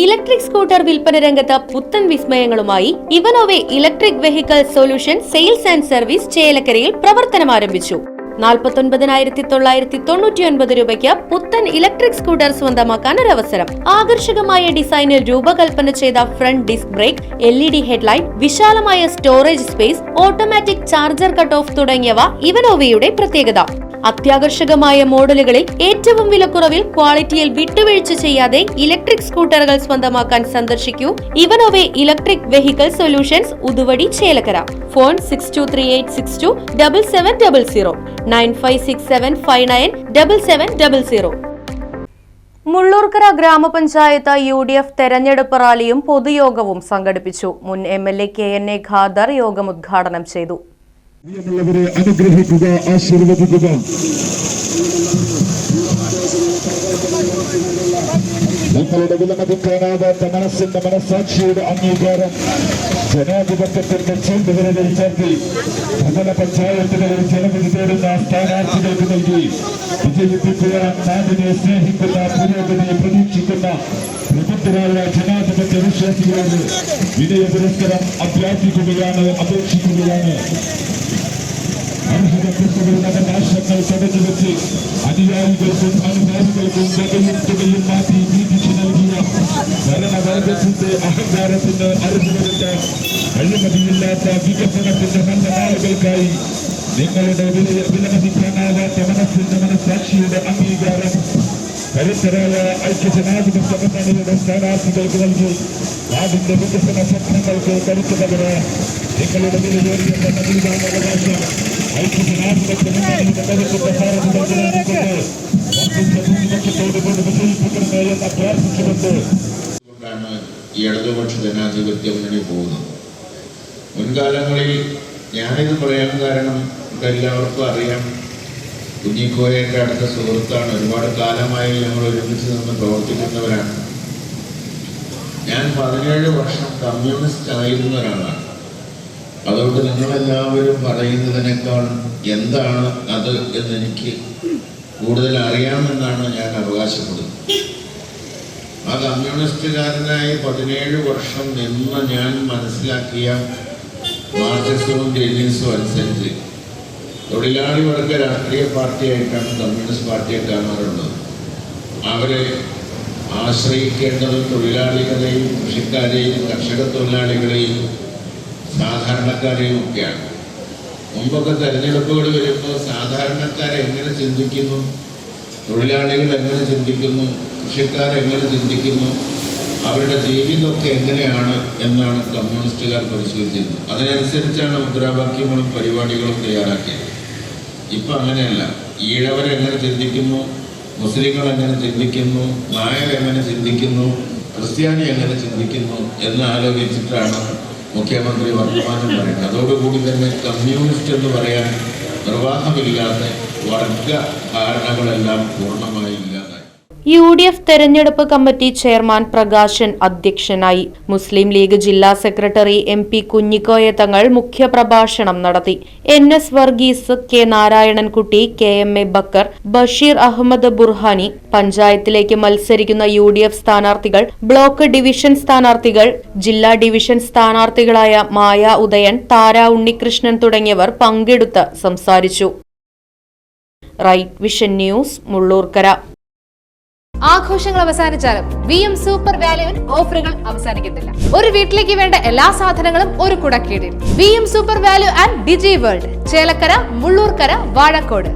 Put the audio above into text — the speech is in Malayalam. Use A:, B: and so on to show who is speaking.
A: ഇലക്ട്രിക് സ്കൂട്ടർ വിൽപ്പന രംഗത്ത് പുത്തൻ വിസ്മയങ്ങളുമായി Ivanove electric vehicle solution sales and service ചേലക്കരയിൽ പ്രവർത്തനം ആരംഭിച്ചു. 49,999 രൂപയ്ക്ക് പുത്തൻ ഇലക്ട്രിക് സ്കൂട്ടർ സ്വന്തമാക്കാൻ ഒരു അവസരം. ആകർഷകമായ ഡിസൈനിൽ രൂപകൽപ്പന ചെയ്ത front disc brake, LED headlight, വിശാലമായ storage space, automatic charger cut off തുടങ്ങിയവ ഇവനോവയുടെ പ്രത്യേകത. അത്യാകർഷകമായ മോഡലുകളിൽ ഏറ്റവും വിലക്കുറവിൽ ക്വാളിറ്റിയിൽ വിട്ടുവീഴ്ച ചെയ്യാതെ ഇലക്ട്രിക് സ്കൂട്ടറുകൾ സ്വന്തമാക്കാൻ സന്ദർശിക്കൂ Ivanove electric vehicle solutions, Uduvadi, Chelakkara. Phone 6238627700 9567597700. Mullurkara ഗ്രാമപഞ്ചായത്ത് UDF തെരഞ്ഞെടുപ്പ് റാലിയും പൊതുയോഗവും സംഘടിപ്പിച്ചു. മുൻ MLA KNA ഖാദർ യോഗം ഉദ്ഘാടനം ചെയ്തു.
B: പ്രിയമുള്ളവരെ, അനുഗ്രഹിക്കുക, ആശീർവദിക്കുക. നിങ്ങളുടെ വിലമതിക്കാനാവാത്ത മനസ്സിന്റെ മനസാക്ഷിയുടെ അംഗീകാരം ജനാധിപത്യത്തിന്റെ ചൂണ്ടുവിരലിൽ ചേർത്തി പ്രബല പഞ്ചായത്തുകളിൽ ജനവിധി തേടുന്ന സ്ഥാനാർത്ഥികൾക്ക് നൽകി വിജയിപ്പിക്കുവാൻ നാടിനെ സ്നേഹിക്കുന്ന, പുരോഗതിയെ പ്രതീക്ഷിക്കുന്ന പ്രബുദ്ധരായ ജനാധിപത്യ വിശ്വാസികളോട് വിനയ പുരസ്കാരം അപേക്ഷിക്കുകയാണ്. അർഹതപ്പെട്ടവരുടെ അവകാശങ്ങൾ തടഞ്ഞു വെച്ച് അനുയായികൾക്കും അനുഭാവികൾക്കും വകയിരുത്തുകയും മാറ്റി വീതിച്ചു നൽകിയ ഭരണവർഗത്തിന്റെ അഹങ്കാരത്തിന് അറുതിവരുത്ത അഴിമതിയില്ലാത്ത വികസനത്തിന്റെ നല്ല നാളുകൾക്കായി നിങ്ങളുടെ വിലമതിക്കാനാവാത്ത മനസ്സിന്റെ മനസാക്ഷിയുടെ അംഗീകാരം കരുത്തരായ ഐക്യജനാധിപത്യ മുന്നണിയുടെ സ്ഥാനാർത്ഥികൾക്ക് നൽകി നാടിന്റെ വികസന സ്വപ്നങ്ങൾക്ക് കരുത്തു പകരാൻ നിങ്ങളുടെ വിലയേറിയ നവീകരണാവകാശം ഐക്യജനാധിപത്യ മുന്നണിയുടെ കരുത്തുള്ള ഭാരതത്തോട് വിജയിപ്പിക്കണമേ എന്ന് അഭ്യർത്ഥിച്ചുകൊണ്ട്
C: ഈ ഇടതുപക്ഷ ജനാധിപത്യ മുന്നണി പോകുന്നത്. മുൻകാലങ്ങളിൽ ഞാനിത് പറയാൻ കാരണം എല്ലാവർക്കും അറിയാം, കുഞ്ഞിക്കോയൊക്കെ അടുത്ത സുഹൃത്താണ്. ഒരുപാട് കാലമായി ഞങ്ങൾ ഒരുമിച്ച് നിന്ന് പ്രവർത്തിക്കുന്നവരാണ്. ഞാൻ 17 വർഷം കമ്മ്യൂണിസ്റ്റ് ആയിരുന്ന ഒരാളാണ്. അതുകൊണ്ട് നിങ്ങളെല്ലാവരും പറയുന്നതിനേക്കാൾ എന്താണ് അത് എന്നെനിക്ക് കൂടുതൽ അറിയാമെന്നാണ് ഞാൻ അവകാശപ്പെടുന്നത്. ആ കമ്മ്യൂണിസ്റ്റുകാരനായി 17 വർഷം നിന്ന് ഞാൻ മനസ്സിലാക്കിയ മാർക്സിസവും ലെനിനിസവും അനുസരിച്ച് തൊഴിലാളി വർഗ രാഷ്ട്രീയ പാർട്ടിയായിട്ടാണ് കമ്മ്യൂണിസ്റ്റ് പാർട്ടിയെ കാണാറുള്ളത്. അവരെ ആശ്രയിക്കേണ്ടതും തൊഴിലാളികളെയും, കൃഷിക്കാരെയും, കർഷക തൊഴിലാളികളെയും, സാധാരണക്കാരെയും ഒക്കെയാണ്. മുമ്പൊക്കെ തെരഞ്ഞെടുപ്പുകൾ വരുമ്പോൾ സാധാരണക്കാരെങ്ങനെ ചിന്തിക്കുന്നു, തൊഴിലാളികൾ എങ്ങനെ ചിന്തിക്കുന്നു, കൃഷിക്കാരെങ്ങനെ ചിന്തിക്കുന്നു, അവരുടെ ജീവിതമൊക്കെ എങ്ങനെയാണ് എന്നാണ് കമ്മ്യൂണിസ്റ്റുകാർ പരിശോധിച്ചിരുന്നത്. അതിനനുസരിച്ചാണ് മുദ്രാവാക്യങ്ങളും പരിപാടികളും തയ്യാറാക്കിയത്. ഇപ്പം അങ്ങനെയല്ല. ഈഴവരെങ്ങനെ ചിന്തിക്കുന്നു, മുസ്ലിങ്ങൾ എങ്ങനെ ചിന്തിക്കുന്നു, നായർ എങ്ങനെ ചിന്തിക്കുന്നു, ക്രിസ്ത്യാനി എങ്ങനെ ചിന്തിക്കുന്നു എന്ന് ആലോചിച്ചിട്ടാണ് മുഖ്യമന്ത്രി വർത്തമാനം പറയുന്നത്. അതോടുകൂടി തന്നെ കമ്മ്യൂണിസ്റ്റ് എന്ന് പറയാൻ നിർവാഹമില്ലാത്ത വർഗ ധാരണകളെല്ലാം പൂർണ്ണമായി ഇല്ലാതായി.
A: UDF തെരഞ്ഞെടുപ്പ് കമ്മിറ്റി ചെയർമാൻ പ്രകാശൻ അധ്യക്ഷനായി. മുസ്ലിം ലീഗ് ജില്ലാ സെക്രട്ടറി MP കുഞ്ഞിക്കോയ തങ്ങൾ മുഖ്യപ്രഭാഷണം നടത്തി. NS Varghese, K Narayanankutty, KMA Backer, Basheer Ahmed Burhani, പഞ്ചായത്തിലേക്ക് മത്സരിക്കുന്ന UDF സ്ഥാനാർത്ഥികൾ, ബ്ലോക്ക് ഡിവിഷൻ സ്ഥാനാർത്ഥികൾ, ജില്ലാ ഡിവിഷൻ സ്ഥാനാർത്ഥികളായ മായ ഉദയൻ, താര ഉണ്ണികൃഷ്ണൻ തുടങ്ങിയവർ പങ്കെടുത്ത് സംസാരിച്ചു. Right vision news, Mullurkara.
D: ആഘോഷങ്ങൾ അവസാനിച്ചാലും VM സൂപ്പർ വാല്യുവിൽ ഓഫറുകൾ അവസാനിക്കുന്നില്ല. ഒരു വീട്ടിലേക്ക് വേണ്ട എല്ലാ സാധനങ്ങളും ഒരു കുടക്കീഴിൽ. VM super value and digi world, Chelakkara, Mullurkara, Vazhakkode.